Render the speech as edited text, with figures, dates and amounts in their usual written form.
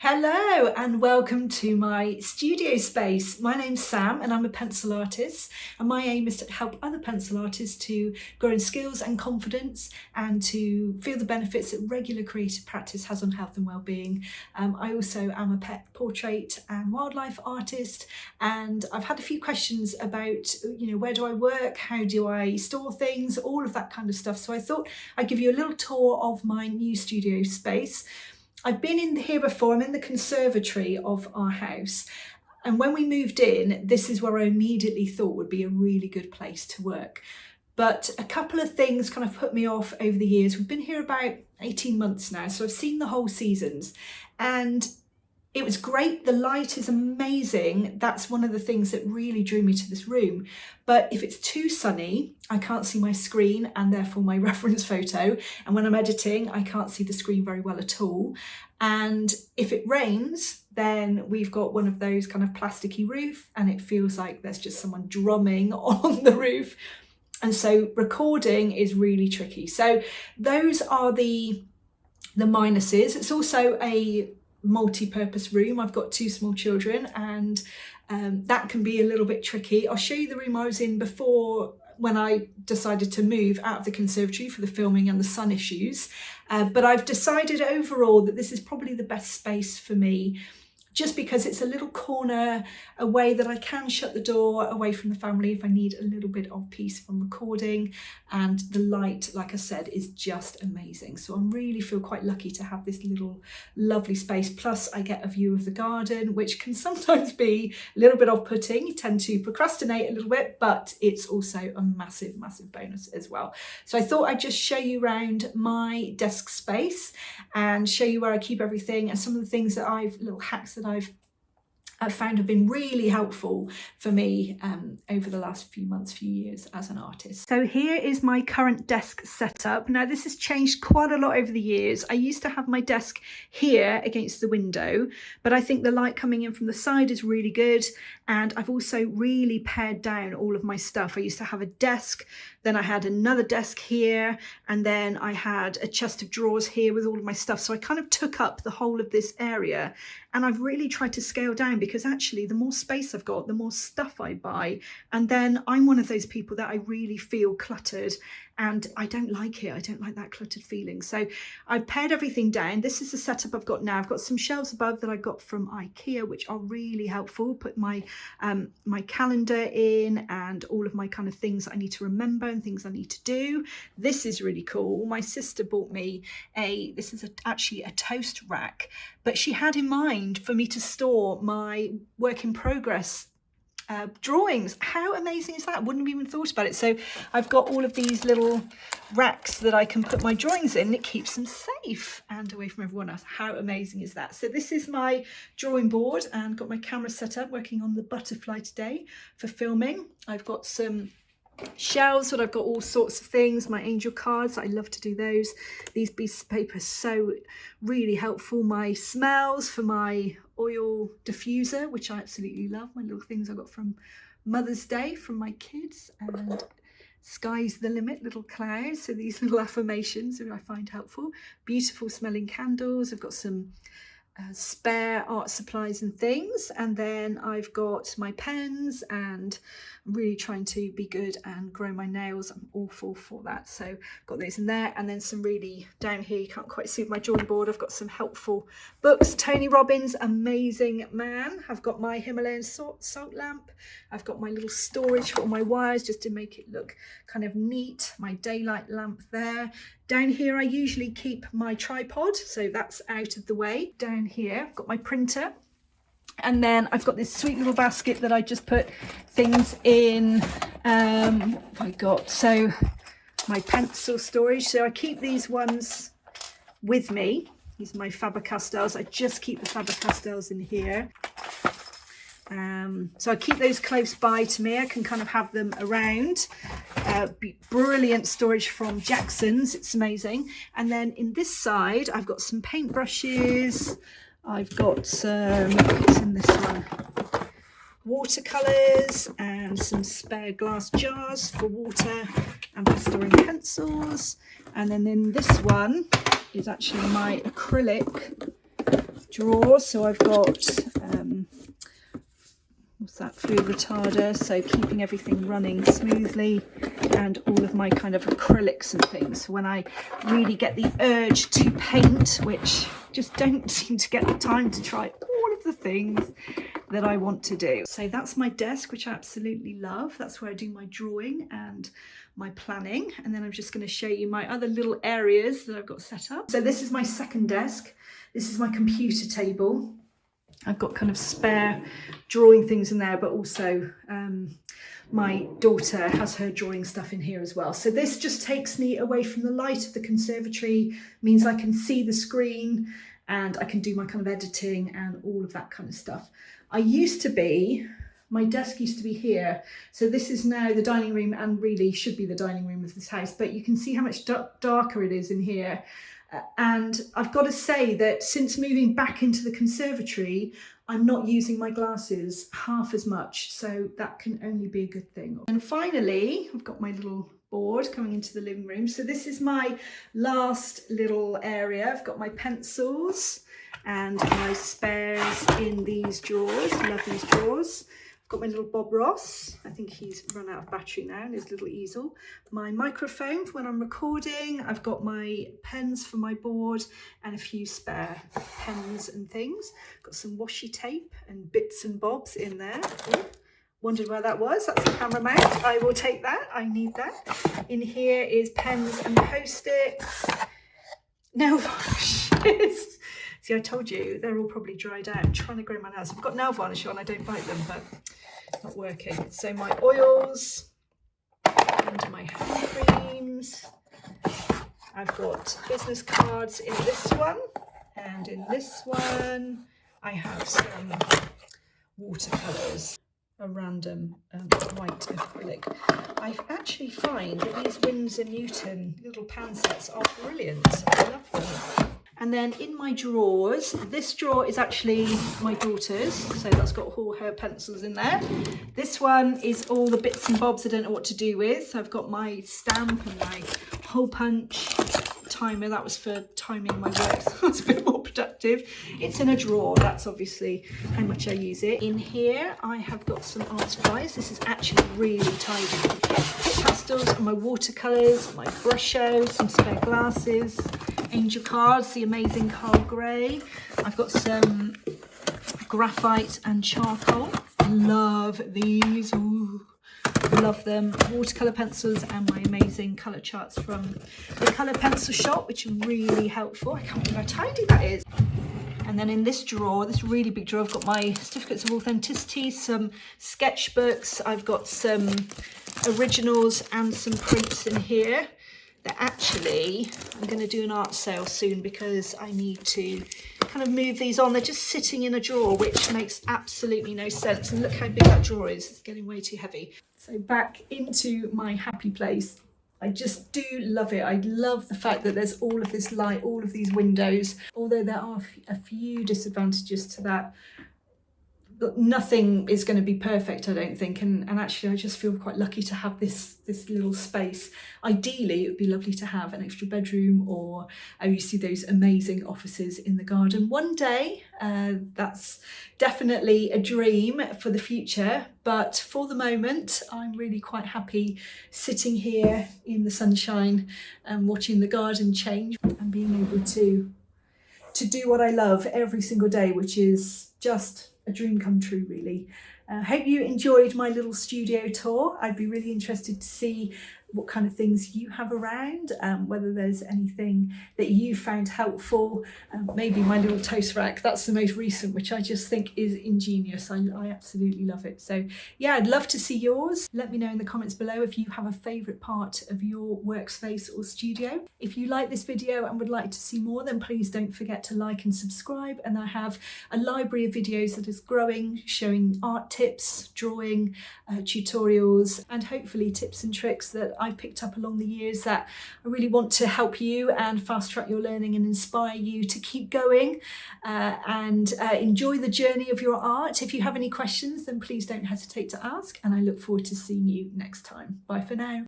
Hello and welcome to my studio space. My name's Sam and I'm a pencil artist, and my aim is to help other pencil artists to grow in skills and confidence and to feel the benefits that regular creative practice has on health and well-being. I also am a pet portrait and wildlife artist, and I've had a few questions about, where do I work, how do I store things, all of that kind of stuff. So I thought I'd give you a little tour of my new studio space. I've been in here before. I'm in the conservatory of our house, and when we moved in, this is where I immediately thought would be a really good place to work. But a couple of things kind of put me off over the years. We've been here about 18 months now, so I've seen the whole seasons, and it was great. The light is amazing. That's one of the things that really drew me to this room. But if it's too sunny, I can't see my screen and therefore my reference photo. And when I'm editing, I can't see the screen very well at all. And if it rains, then we've got one of those kind of plasticky roof, and it feels like there's just someone drumming on the roof. And so recording is really tricky. So those are the minuses. It's also a multi-purpose room. I've got two small children, and that can be a little bit tricky. I'll show you the room I was in before, when I decided to move out of the conservatory for the filming and the sun issues. But I've decided overall that this is probably the best space for me, just because it's a little corner away that I can shut the door away from the family if I need a little bit of peace from recording. And the light, like I said, is just amazing. So I really feel quite lucky to have this little lovely space. Plus I get a view of the garden, which can sometimes be a little bit off-putting. You tend to procrastinate a little bit, but it's also a massive, massive bonus as well. So I thought I'd just show you around my desk space and show you where I keep everything, and some of the things that little hacks that I've found have been really helpful for me over the last few years as an artist. So here is my current desk setup. Now this has changed quite a lot over the years. I used to have my desk here against the window, but I think the light coming in from the side is really good. And I've also really pared down all of my stuff. I used to have a desk, then I had another desk here, and then I had a chest of drawers here with all of my stuff. So I kind of took up the whole of this area, and I've really tried to scale down, because actually the more space I've got, the more stuff I buy. And then I'm one of those people that I really feel cluttered, and I don't like it. I don't like that cluttered feeling. So I've pared everything down. This is the setup I've got now. I've got some shelves above that I got from IKEA, which are really helpful. Put my my calendar in and all of my kind of things that I need to remember and things I need to do. This is really cool. My sister bought me this is actually a toast rack, but she had in mind for me to store my work in progress drawings. How amazing is that? Wouldn't have even thought about it. So I've got all of these little racks that I can put my drawings in. It keeps them safe and away from everyone else. How amazing is that? So this is my drawing board, and got my camera set up, working on the butterfly today for filming. I've got some shelves where I've got all sorts of things, my angel cards. I love to do those. These pieces of paper are so really helpful. My smells for my oil diffuser, which I absolutely love. My little things I got from Mother's Day from my kids, and sky's the limit, little clouds. So these little affirmations that I find helpful. Beautiful smelling candles. I've got some spare art supplies and things, and then I've got my pens, and I'm really trying to be good and grow my nails. I'm awful for that, so got those in there. And then some really down here, you can't quite see my drawing board, I've got some helpful books. Tony Robbins, amazing man. I've got my Himalayan salt lamp. I've got my little storage for all my wires, just to make it look kind of neat. My daylight lamp there. Down here I usually keep my tripod, so that's out of the way. Down here I've got my printer, and then I've got this sweet little basket that I just put things in. What have I got? So my pencil storage. So I keep these ones with me. These are my Faber-Castells. I just keep the Faber-Castells in here. So I keep those close by to me. I can kind of have them around. Brilliant storage from Jackson's. It's amazing. And then in this side, I've got some paintbrushes. I've got some, what's in this one? Watercolours, and some spare glass jars for water and for storing pencils. And then in this one is actually my acrylic drawers. So I've got what's that, fluid retarder, so keeping everything running smoothly, and all of my kind of acrylics and things. So when I really get the urge to paint, which just don't seem to get the time to try all of the things that I want to do. So that's my desk, which I absolutely love. That's where I do my drawing and my planning. And then I'm just going to show you my other little areas that I've got set up. So this is my second desk. This is my computer table. I've got kind of spare drawing things in there, but also my daughter has her drawing stuff in here as well. So this just takes me away from the light of the conservatory, means I can see the screen and I can do my kind of editing and all of that kind of stuff. My desk used to be here. So this is now the dining room, and really should be the dining room of this house, but you can see how much darker it is in here. And I've got to say that since moving back into the conservatory, I'm not using my glasses half as much, so that can only be a good thing. And finally, I've got my little board coming into the living room. So this is my last little area. I've got my pencils and my spares in these drawers. Love these drawers. I've got my little Bob Ross. I think he's run out of battery now, and his little easel. My microphone for when I'm recording. I've got my pens for my board and a few spare pens and things. Got some washi tape and bits and bobs in there. Ooh. Wondered where that was. That's a camera mount. I will take that. I need that. In here is pens and post-its. Nail varnishes. See, I told you, they're all probably dried out. I'm trying to grow my nails. I've got nail varnish on, I don't bite them, but it's not working. So my oils and my hand creams. I've got business cards in this one, and in this one I have some watercolours, a random white acrylic. I actually find that these Winsor Newton little pan sets are brilliant. I love them. And then in my drawers, this drawer is actually my daughter's, so that's got all her pencils in there. This one is all the bits and bobs I don't know what to do with. So I've got my stamp and my hole punch timer. That was for timing my work, so it's a bit more productive. It's in a drawer. That's obviously how much I use it. In here, I have got some art supplies. This is actually really tidy. Pastels and my watercolours, my brush show, some spare glasses, angel cards, the amazing Carl Gray. I've got some graphite and charcoal. Love these. Ooh, love them. Watercolour pencils and my amazing colour charts from the Colour Pencil Shop, which are really helpful. I can't believe how tidy that is. And then in this drawer, this really big drawer, I've got my certificates of authenticity, some sketchbooks. I've got some originals and some prints in here. That actually, I'm going to do an art sale soon because I need to kind of move these on. They're just sitting in a drawer, which makes absolutely no sense. And look how big that drawer is. It's getting way too heavy. So back into my happy place. I just do love it. I love the fact that there's all of this light, all of these windows, although there are a few disadvantages to that. But nothing is going to be perfect, I don't think, and actually I just feel quite lucky to have this little space. Ideally, it would be lovely to have an extra bedroom, or you see those amazing offices in the garden one day. That's definitely a dream for the future, but for the moment I'm really quite happy sitting here in the sunshine and watching the garden change and being able to do what I love every single day, which is just a dream come true, really. Hope you enjoyed my little studio tour. I'd be really interested to see what kind of things you have around, whether there's anything that you found helpful. Maybe my little toast rack, that's the most recent, which I just think is ingenious. I absolutely love it. So yeah, I'd love to see yours. Let me know in the comments below if you have a favourite part of your workspace or studio. If you like this video and would like to see more, then please don't forget to like and subscribe. And I have a library of videos that is growing, showing art tips, drawing, tutorials, and hopefully tips and tricks that I've picked up along the years that I really want to help you and fast track your learning and inspire you to keep going and enjoy the journey of your art. If you have any questions, then please don't hesitate to ask, and I look forward to seeing you next time. Bye for now.